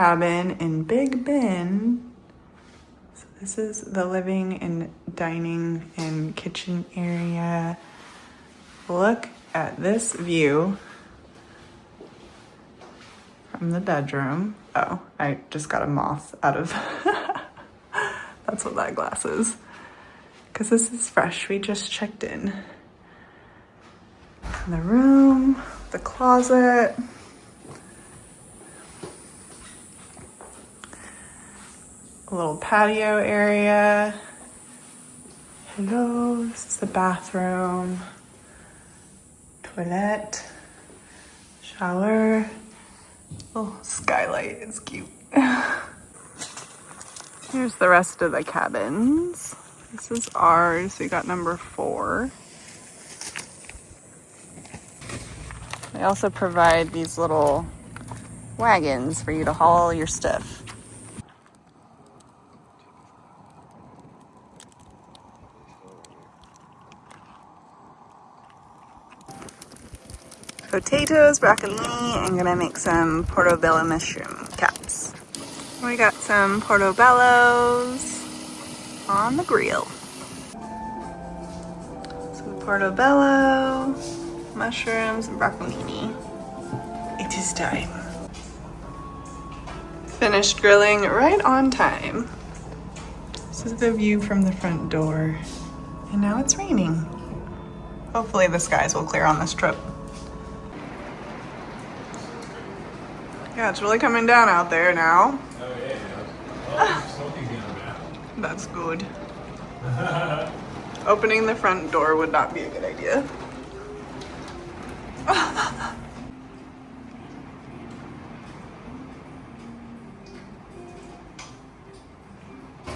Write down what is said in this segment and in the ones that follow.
cabin in Big Bend. So this is the living and dining and kitchen area. Look at this view from the bedroom. Oh, I just got a moth out of, that's what that glass is. Because this is fresh, we just checked in. The room, the closet. A little patio area. Hello, this is the bathroom. Toilet. Shower. Oh, skylight is cute. Here's the rest of the cabins. This is ours. We got number 4. They also provide these little wagons for you to haul your stuff. Potatoes, broccolini. I'm gonna make some portobello mushroom caps. We got some portobellos on the grill. Some portobello, mushrooms, and broccolini. It is time. Finished grilling right on time. This is the view from the front door. And now it's raining. Hopefully the skies will clear on this trip. Yeah, it's really coming down out there now. Oh yeah. That's good. Opening the front door would not be a good idea.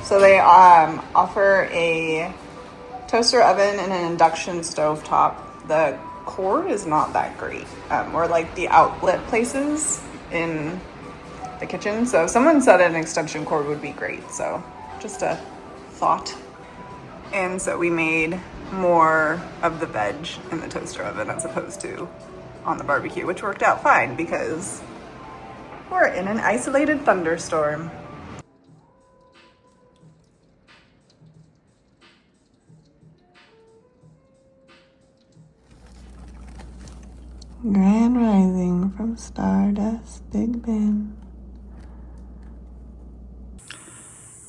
So they offer a toaster oven and an induction stove top. The cord is not that great, or like the outlet places in the kitchen. So someone said an extension cord would be great. So just a thought. And so we made more of the veg in the toaster oven as opposed to on the barbecue, which worked out fine because we're in an isolated thunderstorm. Grand Rising from Stardust, Big Ben.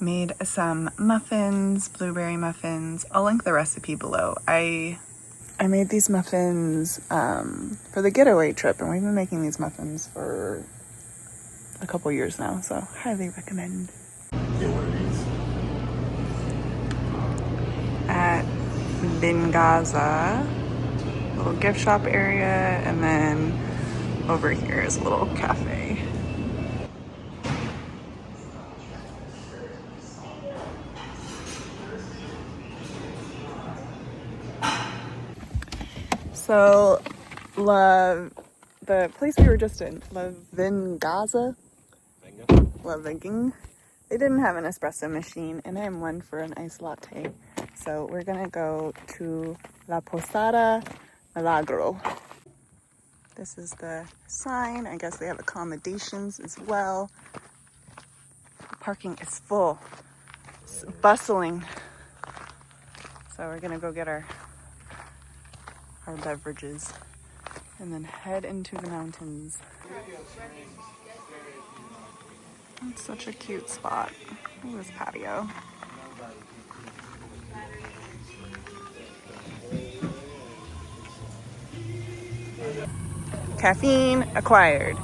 Made some muffins, blueberry muffins. I'll link the recipe below. I made these muffins for the getaway trip, and we've been making these muffins for a couple years now, so highly recommend. At Bingaza, little gift shop area, and then over here is a little cafe. So, the place we were just in, La Vingaza, they didn't have an espresso machine, and I'm one for an iced latte. So we're gonna go to La Posada Milagro. This is the sign. I guess they have accommodations as well. The parking is full. It's bustling. So we're gonna go get our beverages and then head into the mountains. It's such a cute spot. Look at this patio. Caffeine acquired.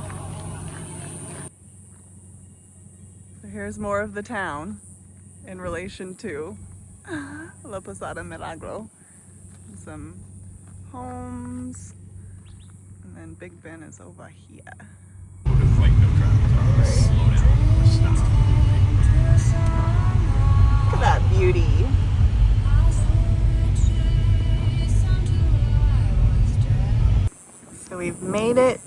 So here's more of the town in relation to La Posada Milagro. Some homes, and then Big Ben is over here. Look at that beauty. So we've made it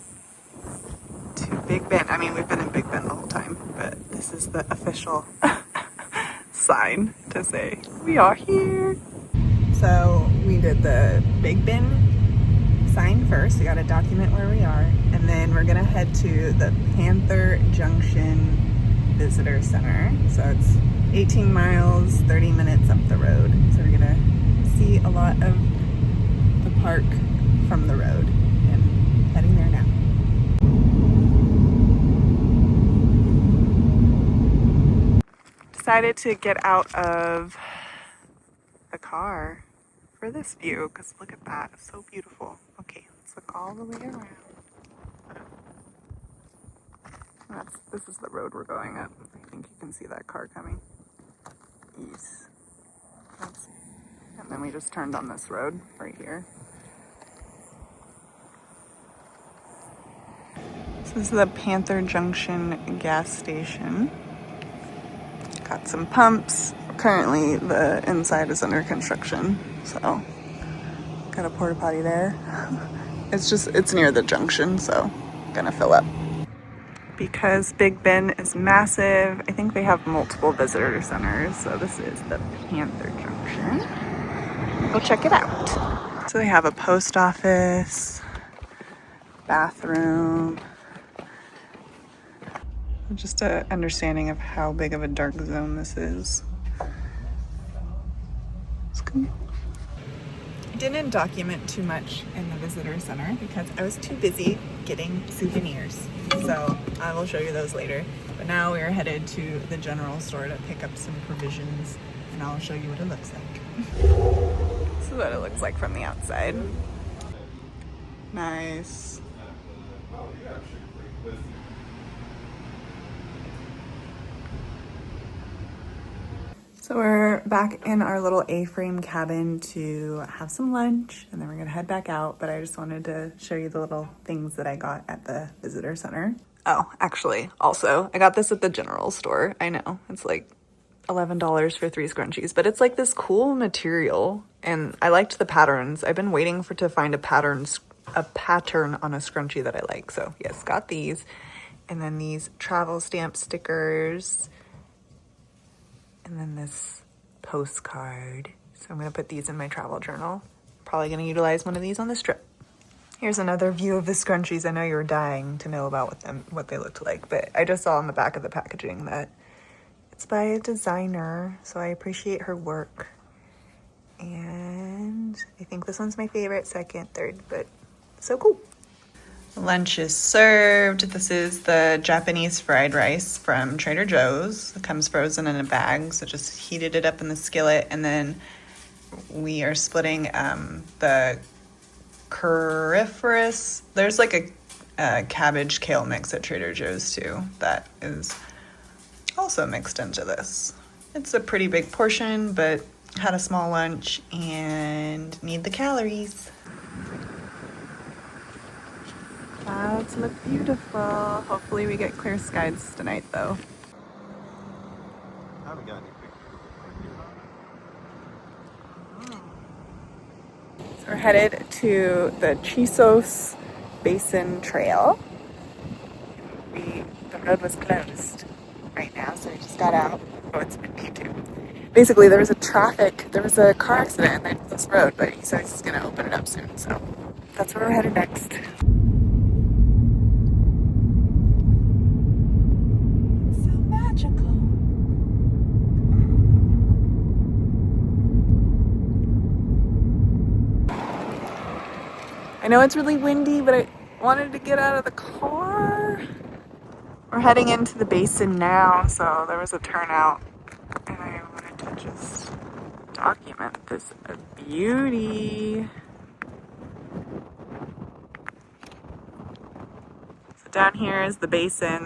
to Big Ben. I mean, we've been in Big Ben the whole time, but this is the official sign to say we are here. So we did the Big Ben sign first. We gotta document where we are, and then we're gonna head to the Panther Junction Visitor Center. So it's 18 miles, 30 minutes up the road. So we're gonna see a lot of the park from the road, and heading there now. Decided to get out of the car for this view, because look at that, it's so beautiful. Okay, let's look all the way around. This is the road we're going up. I think you can see that car coming east. And then we just turned on this road right here. This is the Panther Junction gas station. Got some pumps. Currently the inside is under construction, so got a porta potty there. It's near the junction, so gonna fill up. Because Big Bend is massive, I think they have multiple visitor centers, so this is the Panther Junction. Go check it out. So they have a post office, bathroom, just an understanding of how big of a dark zone this is. It's cool. I didn't document too much in the visitor center because I was too busy getting souvenirs. So I will show you those later. But now we are headed to the general store to pick up some provisions, and I'll show you what it looks like. This is what it looks like from the outside. Nice. So we're back in our little A-frame cabin to have some lunch, and then we're gonna head back out, but I just wanted to show you the little things that I got at the visitor center. Oh, actually, also, I got this at the general store. I know, it's like $11 for 3 scrunchies, but it's like this cool material, and I liked the patterns. I've been waiting to find a pattern on a scrunchie that I like. So yes, got these. And then these travel stamp stickers. And then this postcard. So I'm gonna put these in my travel journal. Probably gonna utilize one of these on this trip. Here's another view of the scrunchies. I know you were dying to know about what they looked like, but I just saw on the back of the packaging that it's by a designer, so I appreciate her work. And I think this one's my favorite, second, third, but so cool. Lunch is served. This is the Japanese fried rice from Trader Joe's. It comes frozen in a bag, so just heated it up in the skillet, and then we are splitting the cruciferous. There's like a cabbage kale mix at Trader Joe's too that is also mixed into this. It's a pretty big portion, but had a small lunch and need the calories. Clouds look beautiful. Hopefully we get clear skies tonight though. I haven't got any pictures. So we're headed to the Chisos Basin Trail. The road was closed right now, so we just got out. Oh, it's windy too. Basically, there was a car accident on this road, but he says he's gonna open it up soon, so that's where we're headed next. So magical. I know it's really windy, but I wanted to get out of the car. We're heading into the basin now, so there was a turnout, and I wanted to just document this beauty. So down here is the basin.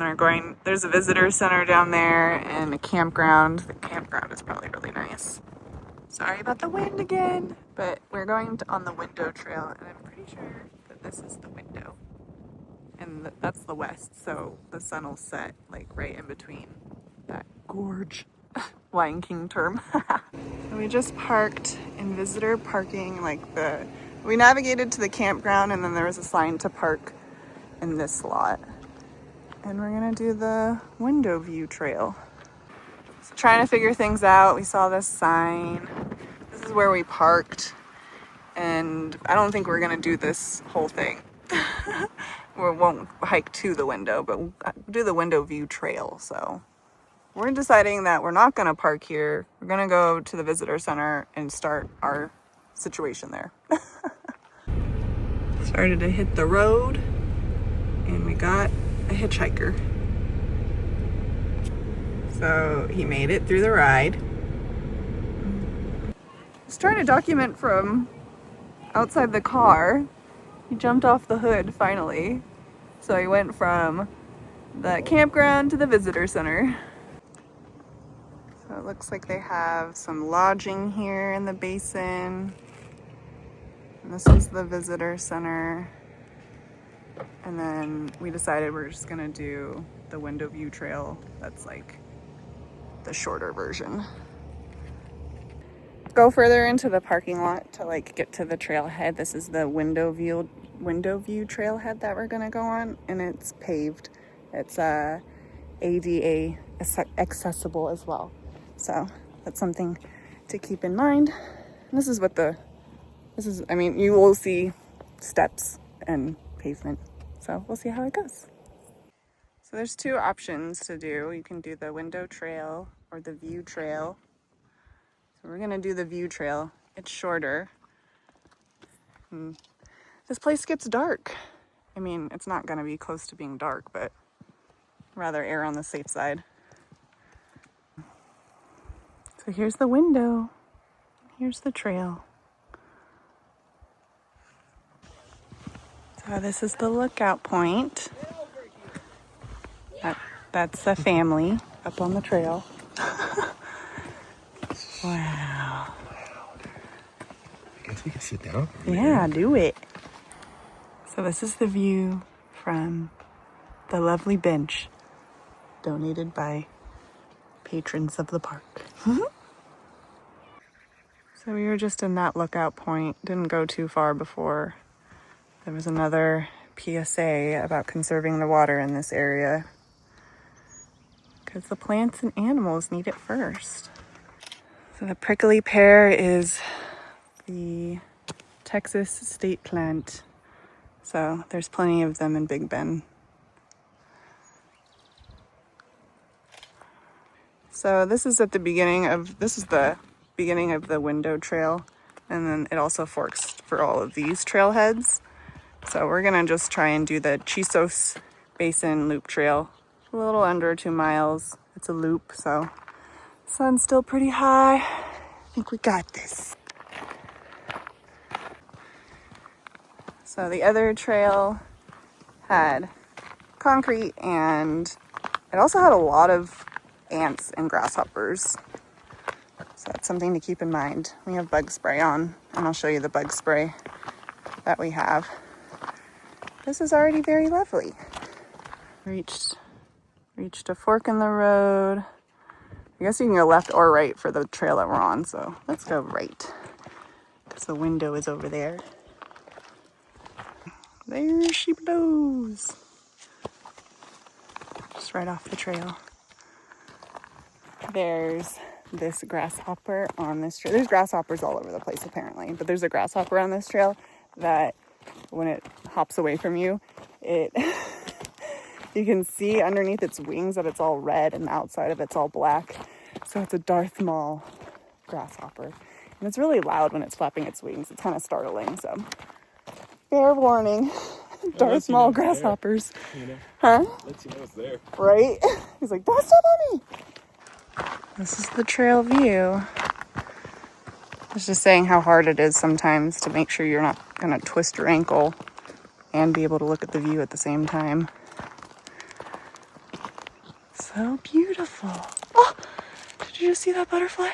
There's a visitor center down there and a campground. The campground is probably really nice. Sorry about the wind again, but we're going on the window trail, and I'm pretty sure that this is the window. And that's the west, so the sun will set like right in between that gorge. Lion King term. We just parked in visitor parking, we navigated to the campground, and then there was a sign to park in this lot. And we're gonna do the window view trail. So trying to figure things out, we saw this sign. This is where we parked. and I don't think we're gonna do this whole thing. We won't hike to the window, but we'll do the window view trail. So we're deciding that we're not gonna park here. We're gonna go to the visitor center and start our situation there. Started to hit the road, and we got a hitchhiker. So he made it through the ride. He's trying to document from outside the car. He jumped off the hood finally. So he went from the campground to the visitor center. So it looks like they have some lodging here in the basin. And this is the visitor center. And then we decided we're just gonna do the window view trail. That's like the shorter version. Go further into the parking lot to like get to the trailhead. This is the window view trailhead that we're gonna go on, and it's paved. It's ADA accessible as well. So that's something to keep in mind. And this is I mean, you will see steps and pavement. So we'll see how it goes. So there's two options to do. You can do the window trail or the view trail. So we're gonna do the view trail. It's shorter. And this place gets dark. I mean, it's not gonna be close to being dark, but rather err on the safe side. So here's the window. Here's the trail. So this is the lookout point. That's the family up on the trail. Wow. I guess we can sit down. Yeah, do it. So this is the view from the lovely bench donated by patrons of the park. So we were just in that lookout point, didn't go too far before there was another PSA about conserving the water in this area because the plants and animals need it first. So the prickly pear is the Texas state plant. So there's plenty of them in Big Bend. So this is the beginning of the window trail, and then it also forks for all of these trailheads. So we're gonna just try and do the Chisos Basin Loop Trail. A little under 2 miles. It's a loop, so sun's still pretty high. I think we got this. So the other trail had concrete, and it also had a lot of ants and grasshoppers. So that's something to keep in mind. We have bug spray on, and I'll show you the bug spray that we have. This is already very lovely. Reached a fork in the road. I guess you can go left or right for the trail that we're on, so let's go right, because the window is over there. There she blows. Just right off the trail. There's this grasshopper on this trail. There's grasshoppers all over the place apparently, but there's a grasshopper on this trail that when it hops away from you, it you can see underneath its wings that it's all red and the outside of it's all black. So it's a Darth Maul grasshopper. And it's really loud when it's flapping its wings. It's kind of startling, so fair warning. Darth Maul grasshoppers. You know? Huh? Let you know it's there. Right? He's like, don't step on me. This is the trail view. I was just saying how hard it is sometimes to make sure you're not gonna twist your ankle and be able to look at the view at the same time. So beautiful. Oh, did you just see that butterfly?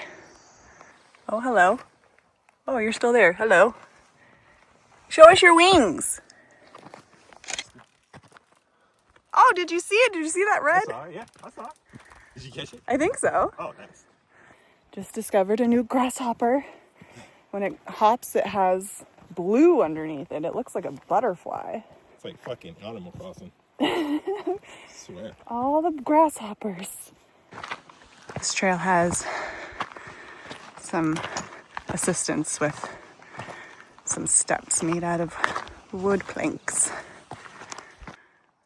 Oh, hello. Oh, you're still there. Hello. Show us your wings. Oh, did you see it? Did you see that red? I saw it, yeah. I saw it. Did you catch it? I think so. Oh, nice. Just discovered a new grasshopper. When it hops, it has blue underneath it. It looks like a butterfly. It's like fucking Animal Crossing. I swear. All the grasshoppers. This trail has some assistance with some steps made out of wood planks.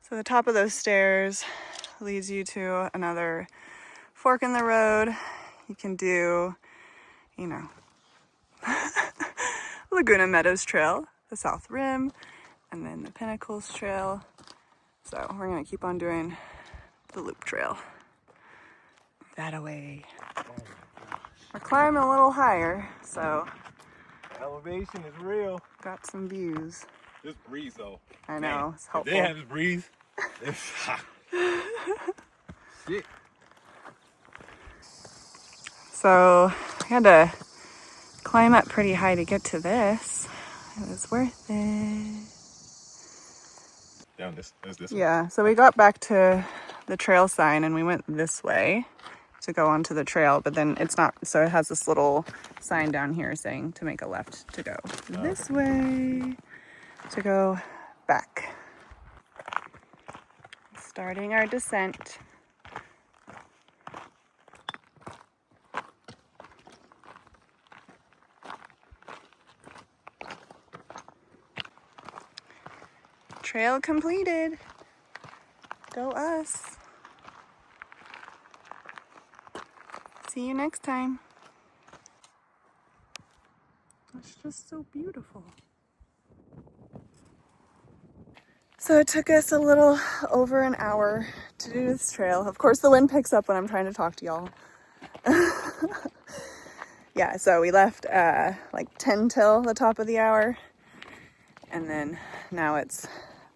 So the top of those stairs leads you to another fork in the road. You can do, you know, Laguna Meadows Trail, the South Rim, and then the Pinnacles Trail. So we're gonna keep on doing the Loop Trail. That away. We're climbing a little higher, so Elevation is real. got some views. This breeze though. I know, it's helpful. If they have this breeze, it's hot. Shit. So I had to climb up pretty high to get to this. It was worth it. Down this one. Yeah, so we got back to the trail sign and we went this way to go onto the trail, but then it's not, so it has this little sign down here saying to make a left to go this way, to go back. Starting our descent. Trail completed. Go us. See you next time. It's just so beautiful. So it took us a little over an hour to do this trail. Of course, the wind picks up when I'm trying to talk to y'all. Yeah, so we left like 10 till the top of the hour. And then now it's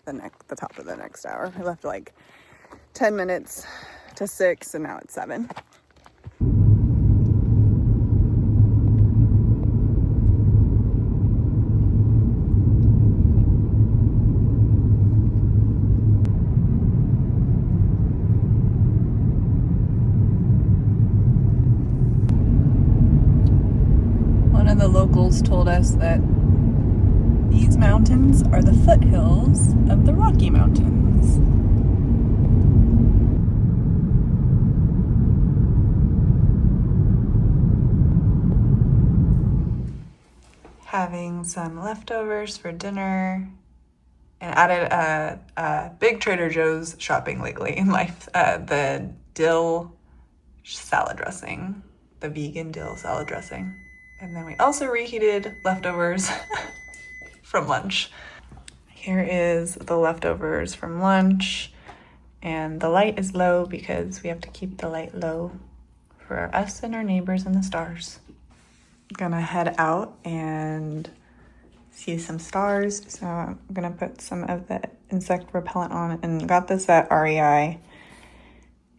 the top of the next hour. We left like 10 minutes to 6 and now it's 7. One of the locals told us that these mountains are the foothills of the Rocky Mountains. Having some leftovers for dinner and added a big Trader Joe's shopping lately in life, the dill salad dressing, the vegan dill salad dressing. And then we also reheated leftovers from lunch. Here is the leftovers from lunch, and the light is low because we have to keep the light low for us and our neighbors and the stars. I'm gonna head out and see some stars, so I'm gonna put some of the insect repellent on, and got this at REI,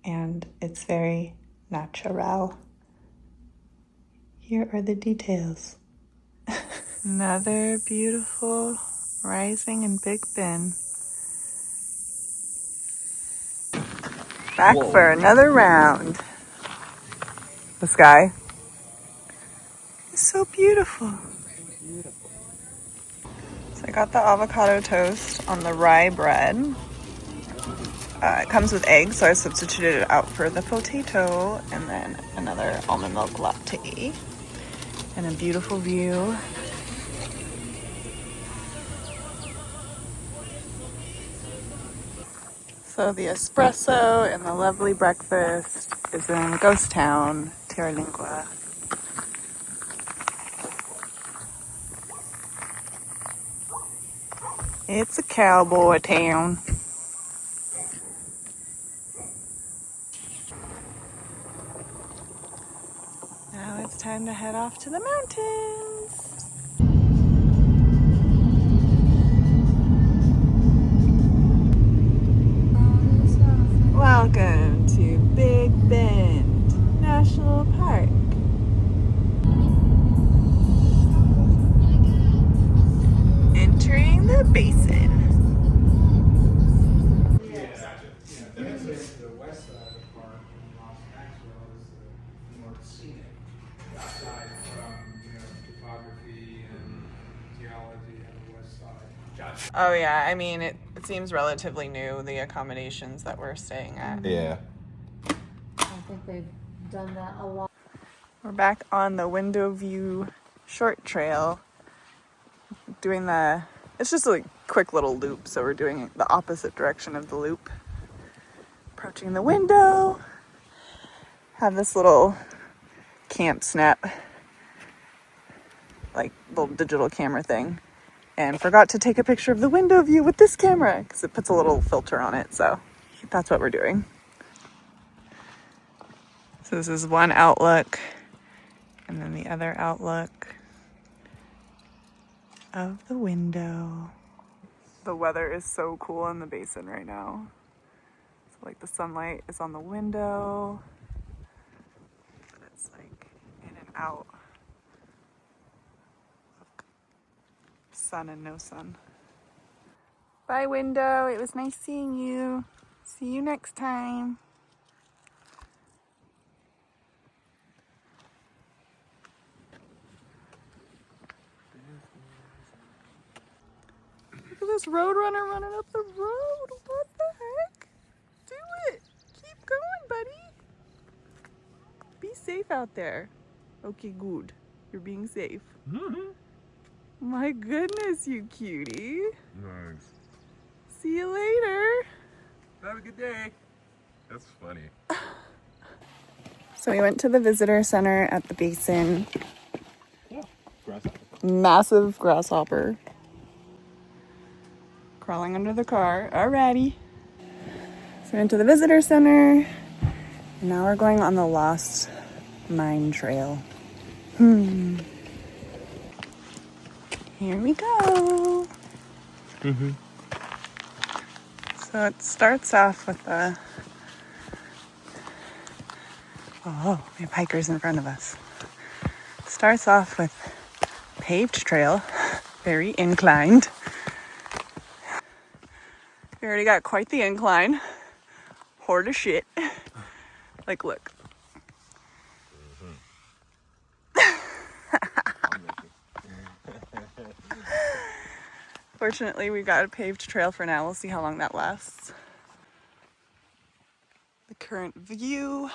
and it's very natural. Here are the details. Another beautiful rising in Big Bend. Back for another round. The sky is so beautiful. So I got the avocado toast on the rye bread. It comes with eggs, so I substituted it out for the potato, and then another almond milk latte. And a beautiful view. So the espresso and the lovely breakfast is in Ghost Town, Terlingua. It's a cowboy town. Now it's time to head off to the mountains. Welcome to Big Bend National Park. Entering the basin. The west side of the park in Los Maxwell is the more scenic, aside from topography and geology on the west side. Oh yeah, I mean it seems relatively new, the accommodations that we're staying at. Yeah. I think they've done that a lot. We're back on the Window View short trail. doing it's just a quick little loop, so we're doing the opposite direction of the loop. Approaching the window. Have this little camp snap, like little digital camera thing. And forgot to take a picture of the window view with this camera because it puts a little filter on it, so that's what we're doing. So this is one outlook, and then the other outlook of the window. The weather is so cool in the basin right now. So like the sunlight is on the window, and it's like in and out. Sun and no sun. Bye, window. It was nice seeing you. See you next time. Look at this roadrunner running up the road. What the heck? Do it. Keep going, buddy. Be safe out there. Okay, good. You're being safe. My goodness, you cutie. Nice. See you later. Have a good day. That's funny. So we went to the visitor center at the basin. Yeah. Grasshopper. Massive grasshopper. Crawling under the car. Alrighty. So we went to the visitor center. Now we're going on the Lost Mine Trail. Here we go. So it starts off with oh, we have hikers in front of us. Starts off with paved trail, very inclined. We already got quite the incline. Horde of shit. Like, look. Fortunately, we got a paved trail for now. We'll see how long that lasts. The current view.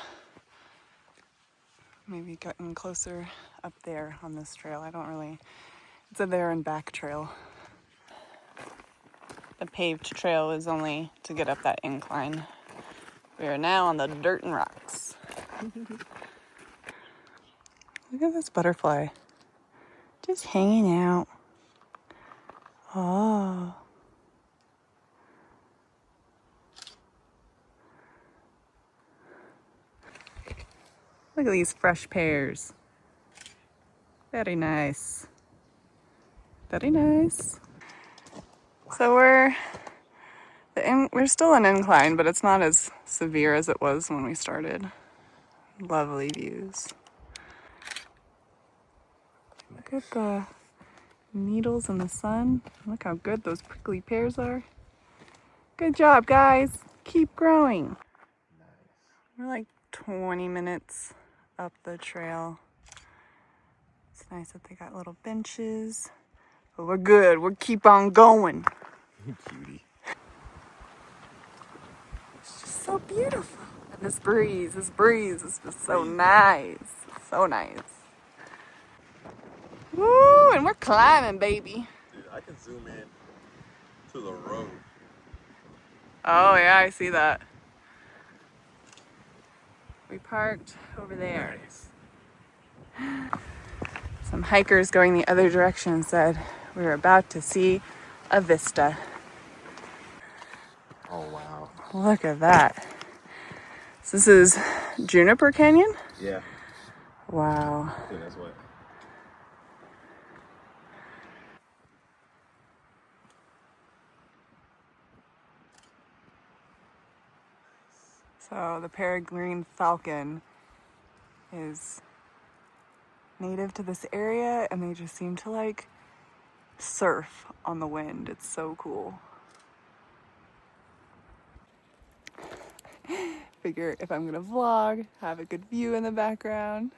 Maybe getting closer up there on this trail. It's a there and back trail. The paved trail is only to get up that incline. We are now on the dirt and rocks. Look at this butterfly. Just hanging out. Oh. Look at these fresh pears. Very nice. Very nice. So we're still an incline, but it's not as severe as it was when we started. Lovely views. Look at the needles in the sun. Look how good those prickly pears are. Good job, guys. Keep growing. We're like 20 minutes up the trail. It's nice that they got little benches. But we're good. We'll keep on going. Cutie. It's just so beautiful. And this breeze is just so nice. So nice. Woo, and we're climbing, baby. Dude, I can zoom in to the road. Oh, yeah, I see that. We parked over there. Nice. Some hikers going the other direction said we were about to see a vista. Oh, wow. Look at that. So this is Juniper Canyon? Yeah. Wow. I think that's what. So the peregrine falcon is native to this area, and they just seem to like surf on the wind. It's so cool. Figure if I'm gonna vlog, have a good view in the background.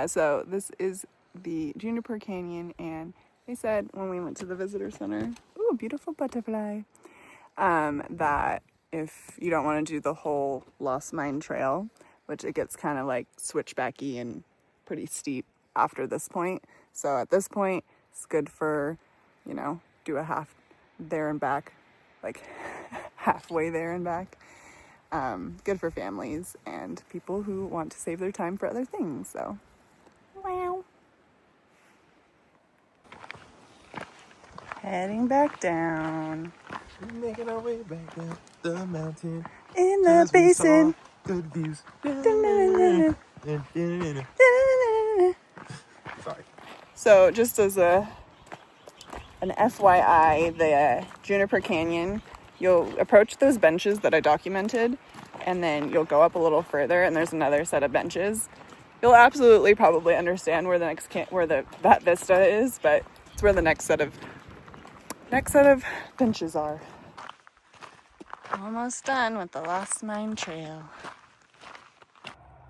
So this is the Juniper Canyon, and they said when we went to the visitor center, ooh, beautiful butterfly, that if you don't want to do the whole Lost Mine Trail, which it gets kind of like switchbacky and pretty steep after this point. So at this point, It's good for, you know, do a half there and back, like halfway there and back. Good for families and people who want to save their time for other things. So, wow. Heading back down. We're making our way back down the mountain. In the basin. Good views. Sorry. So, just as an FYI, the Juniper Canyon, you'll approach those benches that I documented, and then you'll go up a little further, and there's another set of benches. You'll absolutely probably understand where the next that vista is, but it's where the next set of benches are. Almost done with the Lost Mine Trail.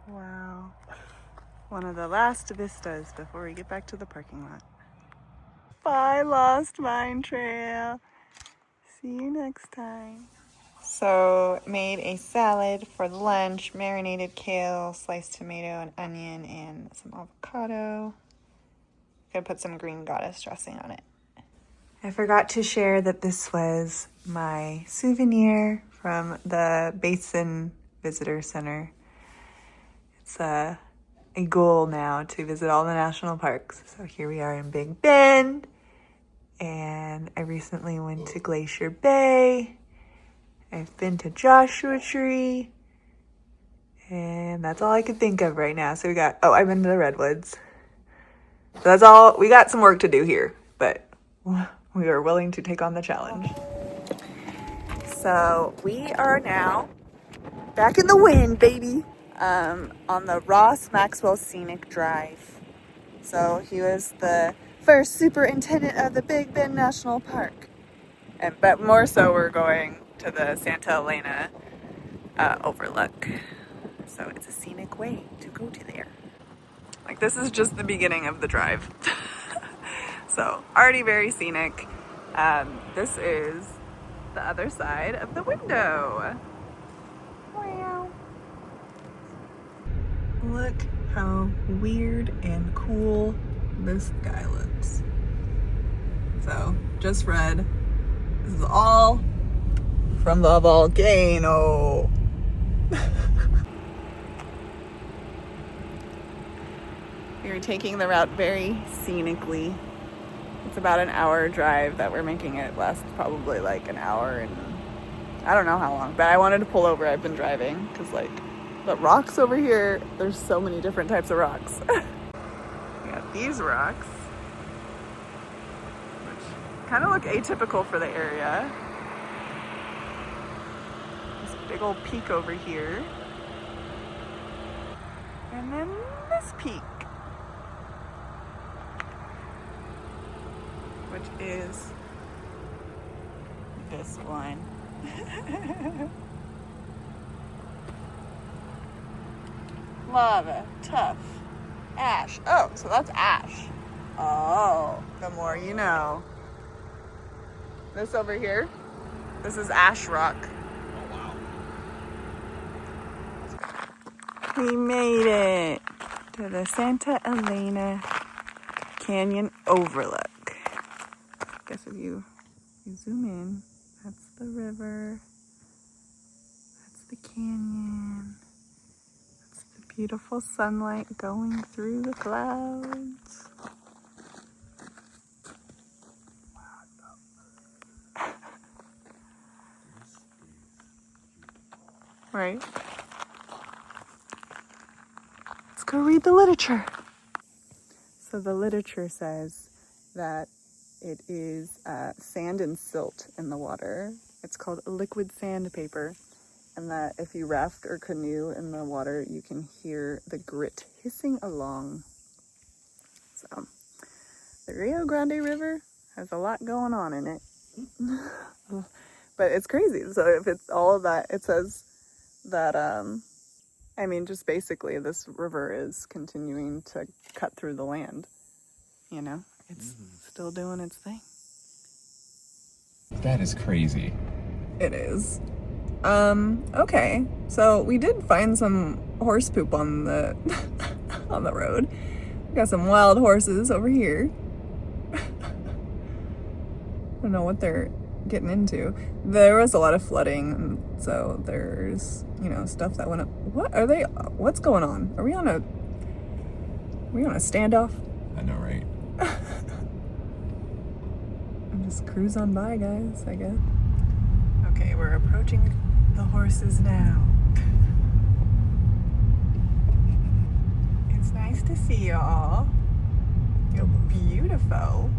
Wow. One of the last vistas before we get back to the parking lot. Bye, Lost Mine Trail. See you next time. So, made a salad for lunch, marinated kale, sliced tomato, and onion, and some avocado. Gonna put some green goddess dressing on it. I forgot to share that this was my souvenir from the Basin Visitor Center. It's a goal now to visit all the national parks. So here we are in Big Bend, and I recently went to Glacier Bay. I've been to Joshua Tree, and that's all I could think of right now. So I've been to the Redwoods. So that's all, we got some work to do here, but we are willing to take on the challenge. So we are now back in the wind, baby, on the Ross Maxwell Scenic Drive. So he was the first superintendent of the Big Bend National Park. But more so, we're going to the Santa Elena overlook. So it's a scenic way to go to there. Like, this is just the beginning of the drive. So already very scenic. This is the other side of the window. Wow. Look how weird and cool this guy looks. So just read, this is all from the volcano. We're taking the route very scenically. It's about an hour drive that we're making. It last probably like an hour and I don't know how long, but I wanted to pull over. I've been driving because like the rocks over here, there's so many different types of rocks. We got these rocks, which kind of look atypical for the area. This big old peak over here. And then this peak, which is this one. Lava, tough, ash. Oh, so that's ash. Oh, the more you know. This over here, this is ash rock. We made it to the Santa Elena Canyon overlook. I guess if you zoom in, that's the river, that's the canyon, that's the beautiful sunlight going through the clouds. Right? Let's go read the literature. So the literature says that it is sand and silt in the water. It's called liquid sandpaper, and that if you raft or canoe in the water, you can hear the grit hissing along. So the Rio Grande River has a lot going on in it. But it's crazy. So if it's all of that, it says that, I mean, just basically this river is continuing to cut through the land. You know, it's still doing its thing. That is crazy. It is. Okay. So we did find some horse poop on the on the road. We got some wild horses over here. don't know what they're getting into. There was a lot of flooding, so there's, stuff that went up. What's going on? Are we on a standoff? I know, right? Just cruise on by, guys, I guess. Okay, we're approaching the horses now. It's nice to see y'all. You're beautiful.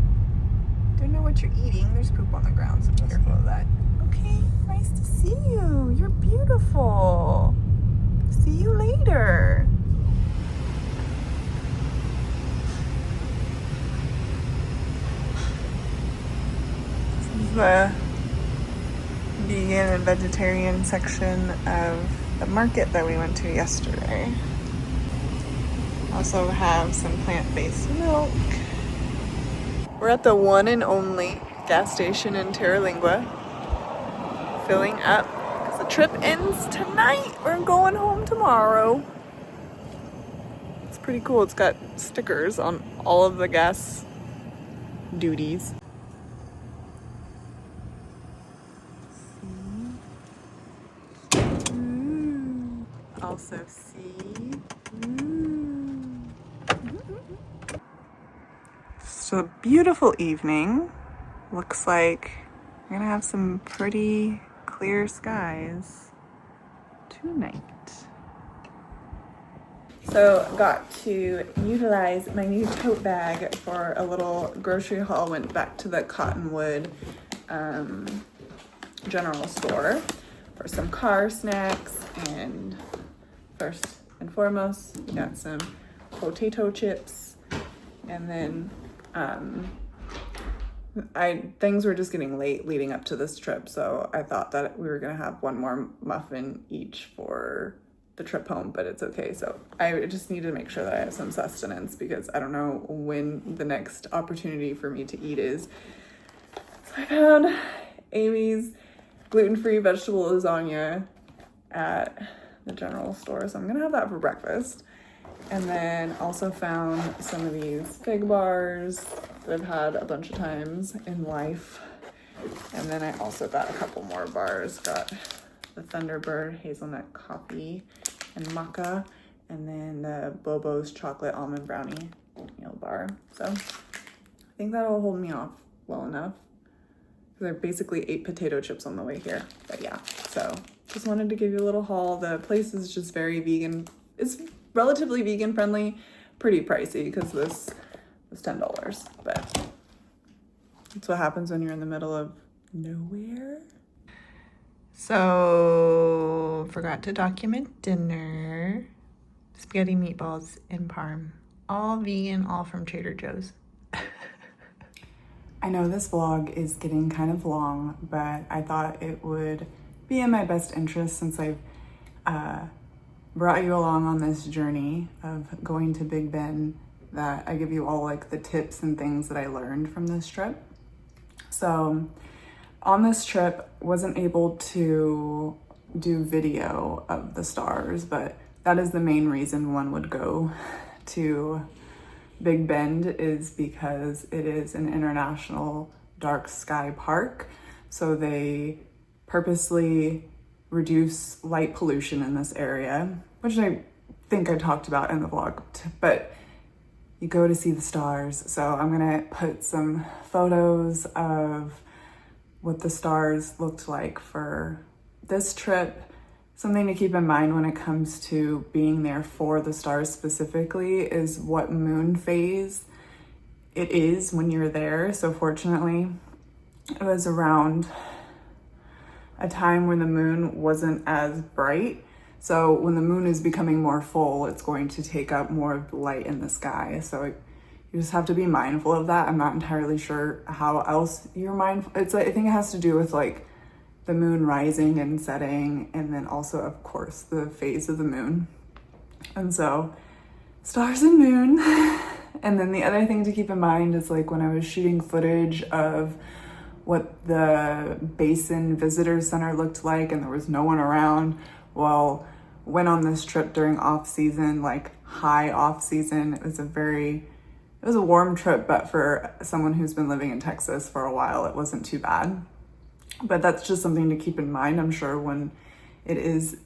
Don't know what you're eating. There's poop on the ground, so be careful of that. Okay, nice to see you. You're beautiful. See you later. This is the vegan and vegetarian section of the market that we went to yesterday. Also have some plant-based milk. We're at the one and only gas station in Terlingua, filling up because the trip ends tonight. We're going home tomorrow. It's pretty cool. It's got stickers on all of the gas duties. Also see. It's a beautiful evening. Looks like we're gonna have some pretty clear skies tonight. So got to utilize my new tote bag for a little grocery haul. Went back to the Cottonwood general store for some car snacks, and first and foremost, we got some potato chips, and then things were just getting late leading up to this trip, so I thought that we were gonna have one more muffin each for the trip home, but it's okay. So I just need to make sure that I have some sustenance because I don't know when the next opportunity for me to eat is. So I found Amy's gluten-free vegetable lasagna at the general store, so I'm gonna have that for breakfast. And then also found some of these fig bars that I've had a bunch of times in life. And then I also got a couple more bars. Got the Thunderbird hazelnut coffee and maca, and then the Bobo's chocolate almond brownie meal bar. So I think that'll hold me off well enough because I basically ate potato chips on the way here. But yeah, so just wanted to give you a little haul. The place is just very vegan. It's relatively vegan friendly, pretty pricey because this was $10, but that's what happens when you're in the middle of nowhere. So forgot to document dinner. Spaghetti meatballs in parm, all vegan, all from Trader Joe's. I know this vlog is getting kind of long, but I thought it would be in my best interest since I've brought you along on this journey of going to Big Bend, that I give you all like the tips and things that I learned from this trip. So on this trip, wasn't able to do video of the stars, but that is the main reason one would go to Big Bend, is because it is an international dark sky park. So they purposely reduce light pollution in this area, which I think I talked about in the vlog, but you go to see the stars. So I'm gonna put some photos of what the stars looked like for this trip. Something to keep in mind when it comes to being there for the stars specifically is what moon phase it is when you're there. So fortunately, it was around a time when the moon wasn't as bright. So when the moon is becoming more full, it's going to take up more of the light in the sky. So you just have to be mindful of that. I'm not entirely sure how else you're mindful. I think it has to do with like the moon rising and setting, and then also of course the phase of the moon. And so stars and moon. And then the other thing to keep in mind is like when I was shooting footage of what the Basin Visitor Center looked like and there was no one around. Well, went on this trip during off season, like high off season. It was a very it was a warm trip, but for someone who's been living in Texas for a while, it wasn't too bad. But that's just something to keep in mind. I'm sure when it is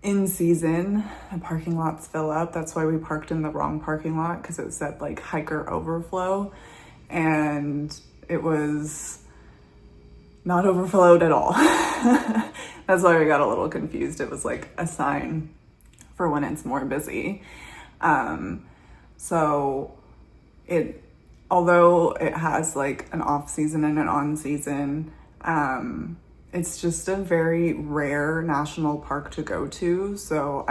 in season, the parking lots fill up. That's why we parked in the wrong parking lot, because it said like hiker overflow, and it was not overflowed at all. That's why we got a little confused. It was like a sign for when it's more busy. So although it has like an off season and an on season, it's just a very rare national park to go to. So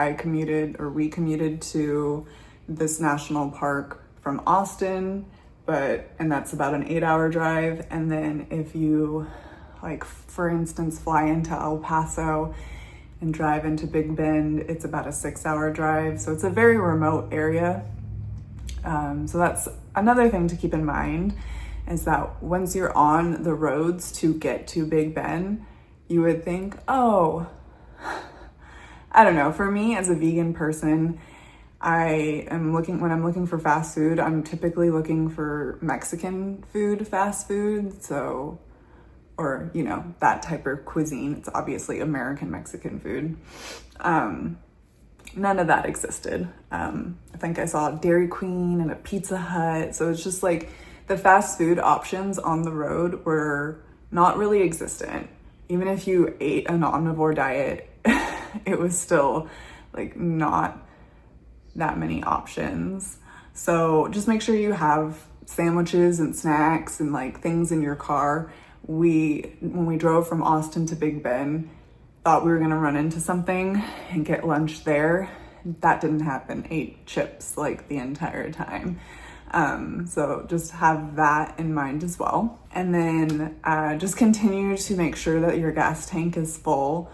we commuted to this national park from Austin, and that's about an 8-hour drive. And then if you, like, for instance, fly into El Paso and drive into Big Bend, it's about a 6-hour drive. So it's a very remote area. So that's another thing to keep in mind, is that once you're on the roads to get to Big Bend, you would think, oh, I don't know. For me as a vegan person, when I'm looking for fast food, I'm typically looking for Mexican food, fast food. So, or, that type of cuisine. It's obviously American Mexican food. None of that existed. I think I saw a Dairy Queen and a Pizza Hut. So it's just like the fast food options on the road were not really existent. Even if you ate an omnivore diet, it was still like not that many options. So just make sure you have sandwiches and snacks and like things in your car. When we drove from Austin to Big Bend, thought we were gonna run into something and get lunch there. That didn't happen. Ate chips like the entire time. So just have that in mind as well. And then just continue to make sure that your gas tank is full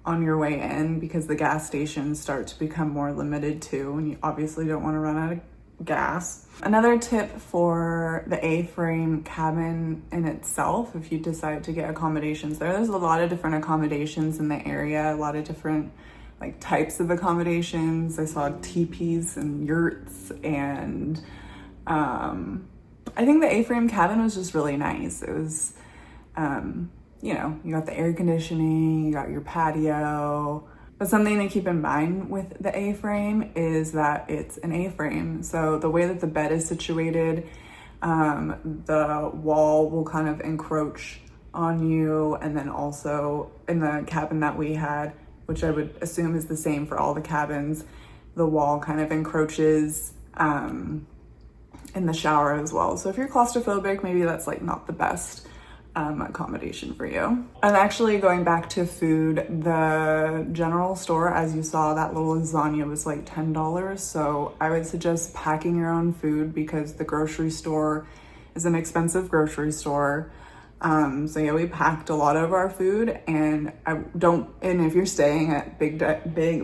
on your way in, because the gas stations start to become more limited too, and you obviously don't want to run out of gas. Another tip for the A-frame cabin in itself, if you decide to get accommodations there's a lot of different accommodations in the area, a lot of different like types of accommodations. I saw teepees and yurts, and I think the A-frame cabin was just really nice. It was, you got the air conditioning, you got your patio. But something to keep in mind with the A-frame is that it's an A-frame. So the way that the bed is situated, the wall will kind of encroach on you. And then also in the cabin that we had, which I would assume is the same for all the cabins, the wall kind of encroaches in the shower as well. So if you're claustrophobic, maybe that's like not the best accommodation for you. And actually, going back to food, the general store, as you saw, that little lasagna was like $10. So I would suggest packing your own food, because the grocery store is an expensive grocery store. So yeah, we packed a lot of our food, and if you're staying at Big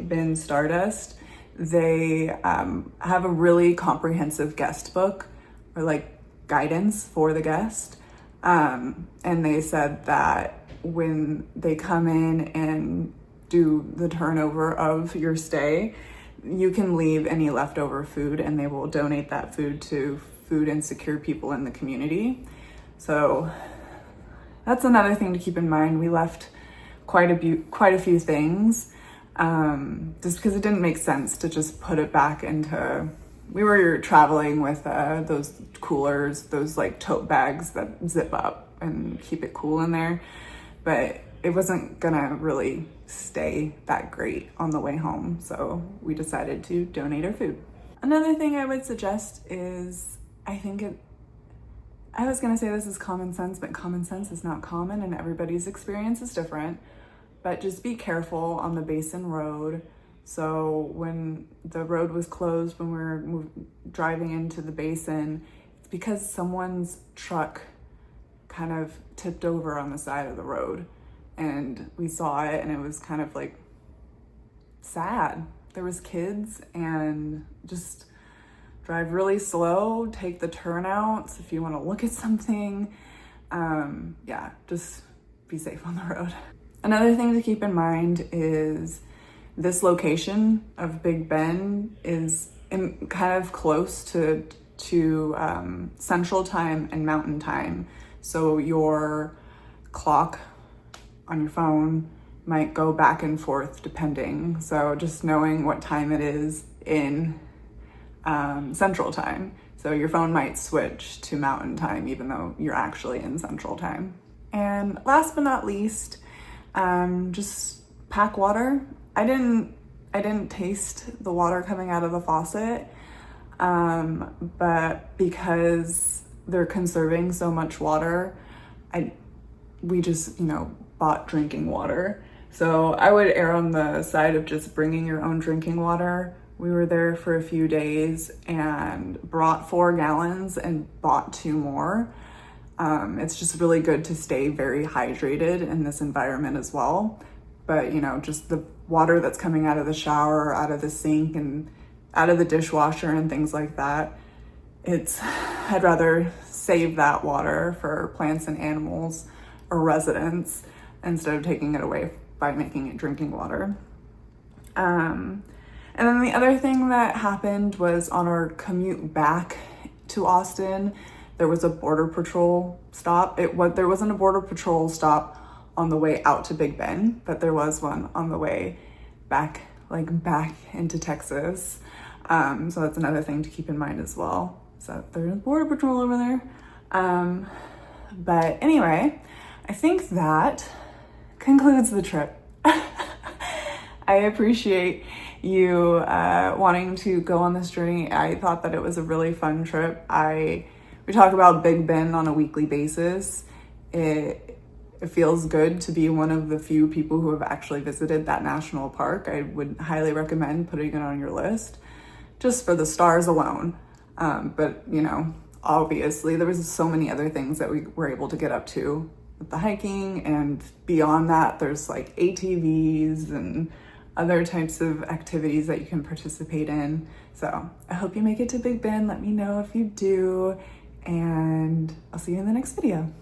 Bend Stardust, they have a really comprehensive guest book, or like guidance for the guest. And they said that when they come in and do the turnover of your stay, you can leave any leftover food and they will donate that food to food insecure people in the community. So that's another thing to keep in mind. We left quite a few things, just because it didn't make sense to just put it back into. We were traveling with those coolers, those like tote bags that zip up and keep it cool in there, but it wasn't gonna really stay that great on the way home. So we decided to donate our food. Another thing I would suggest is, I was gonna say this is common sense, but common sense is not common and everybody's experience is different, but just be careful on the Basin Road. So when the road was closed, when we were driving into the basin, it's because someone's truck kind of tipped over on the side of the road, and we saw it, and it was kind of like sad. There was kids, and just drive really slow, take the turnouts if you want to look at something. Yeah, just be safe on the road. Another thing to keep in mind is this location of Big Bend is kind of close to to Central Time and Mountain Time. So your clock on your phone might go back and forth depending. So just knowing what time it is in Central Time. So your phone might switch to Mountain Time even though you're actually in Central Time. And last but not least, just pack water. I didn't taste the water coming out of the faucet, but because they're conserving so much water, we just, bought drinking water. So I would err on the side of just bringing your own drinking water. We were there for a few days and brought 4 gallons and bought 2 more. It's just really good to stay very hydrated in this environment as well. But, just the water that's coming out of the shower, out of the sink, and out of the dishwasher and things like that, I'd rather save that water for plants and animals or residents instead of taking it away by making it drinking water. And then the other thing that happened was on our commute back to Austin, there was a Border Patrol stop. There wasn't a Border Patrol stop on the way out to Big Bend, but there was one on the way back into Texas. So that's another thing to keep in mind as well. So there's Border Patrol over there. But anyway, I think that concludes the trip. I appreciate you wanting to go on this journey. I thought that it was a really fun trip. We talk about Big Bend on a weekly basis. It feels good to be one of the few people who have actually visited that national park. I would highly recommend putting it on your list just for the stars alone. But obviously there was so many other things that we were able to get up to with the hiking, and beyond that there's like ATVs and other types of activities that you can participate in. So I hope you make it to Big Bend. Let me know if you do, and I'll see you in the next video.